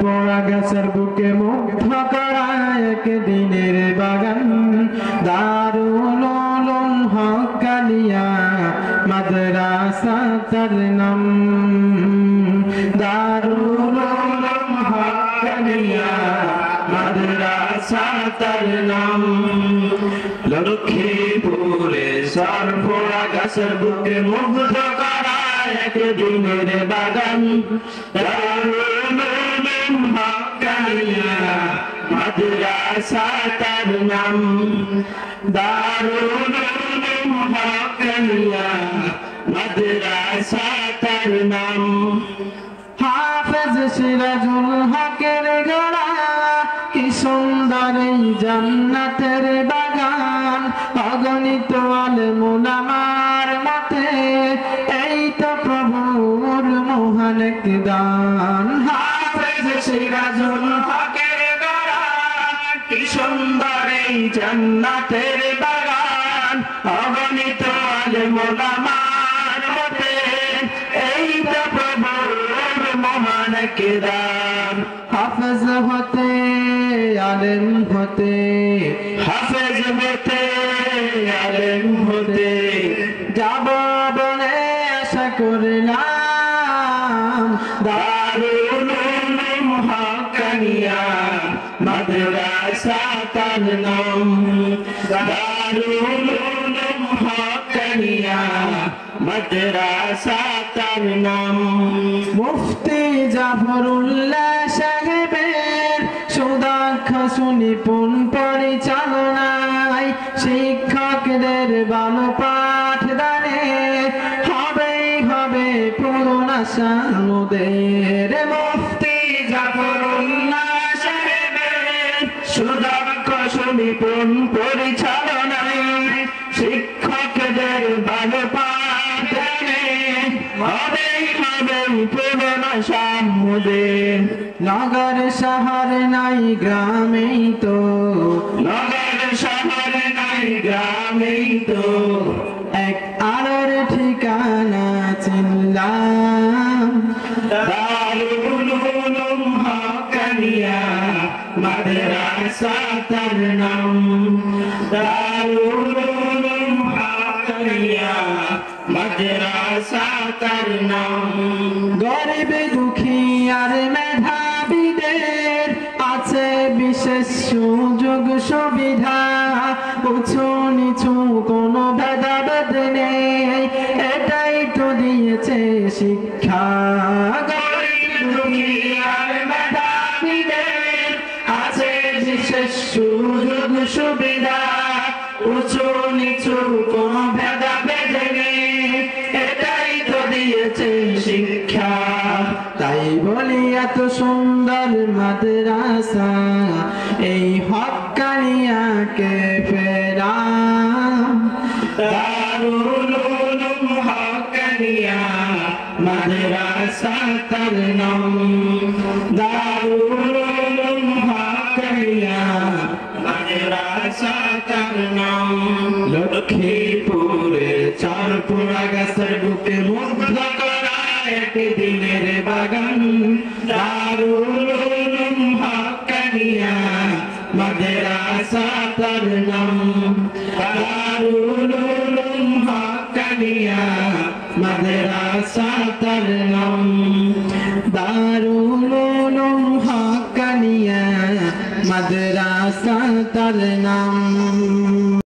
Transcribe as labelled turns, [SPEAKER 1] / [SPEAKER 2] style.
[SPEAKER 1] পোড়া গাছের বুকে মুগ্ধ করা একদিনের বাগান দারুল উলুম হক্কানিয়া মাদ্রাসা তার নাম দারুল উলুম হক্কানিয়া মাদ্রাসা তার নাম লক্ষ্মীপুরে পোড়া গাছের বুকে মুগ্ধ করা একদিনের বাগান দারুল উলুম হক্কানিয়া মাদ্রাসা তার নাম দারুল উলুম হক্কানিয়া মাদ্রাসা তার নাম হাফেজ সিরাজুল হকের গড়া কি সুন্দর এই জান্নাতের বাগান অগণিত আলেম উলামার মতে এই তো প্রভুর মহান দান হাফেজ সিরাজুল হকের গড়া কি সুন্দর এই জান্নাতের বাগান অগণিত আলেম উলামার মতে এই তো প্রভুর মহান দান হাফেজ হতে আলেম হতে হাফেজ হতে আলেম হতে যাব বলে আশা করলাম দারুল উলুম হক্কানিয়া মাদ্রাসা তার নাম দারুল উলুম হক্কানিয়া মাদ্রাসা তার নাম মুফতি জাফরুল্লাহ সাহেবের সুদক্ষ সুনিপুণ পরিচালনায় শিক্ষকদের ভালো পাঠদানে হবে পূরণ আশা মোদের মুফতি জাফরুল্লাহ সাহেবের সুদক্ষ সুনিপুণ পরিচালনায় শিক্ষকদের ভালো পাঠদানে হবে পূরণ আশা মোদের নগর শহর নাই গ্রামেই তো নগর শহর নাই গ্রামেই তো এক আলোর ঠিকানা চিনলাম দারুল উলুম হক্কানিয়া মাদ্রাসা তার নাম দারুল উলুম হক্কানিয়া মাদ্রাসা তার নাম গরিব দুঃখী আর মেধাবীদের আছে বিশেষ সুযোগ সুবিধা উঁচু নিচু কোনো ভেদাভেদ নেই এটাই তো দিয়েছে শিক্ষা গরিব দুঃখী আর মেধাবীদের আছে বিশেষ সুযোগ সুবিধা উঁচু নিচু কোনো ভেদাভেদ নেই এটাই তো দিয়েছে শিক্ষা তাই বলি এত সুন্দর মাদ্রাসা এই হক্কানিয়াকে ফেরাম দারুল উলুম হক্কানিয়া মাদ্রাসা তার নাম দারুল উলুম হক্কানিয়া মাদ্রাসা তার নাম লক্ষ্মীপুরের পোড়া গাছের বুকে মুগ্ধ করা একদিনের বাগান দারুল উলুম হক্কানিয়া মাদ্রাসা তার নাম দারুল উলুম হক্কানিয়া মাদ্রাসা তার নাম দারুল উলুম হক্কানিয়া মাদ্রাসা তার নাম।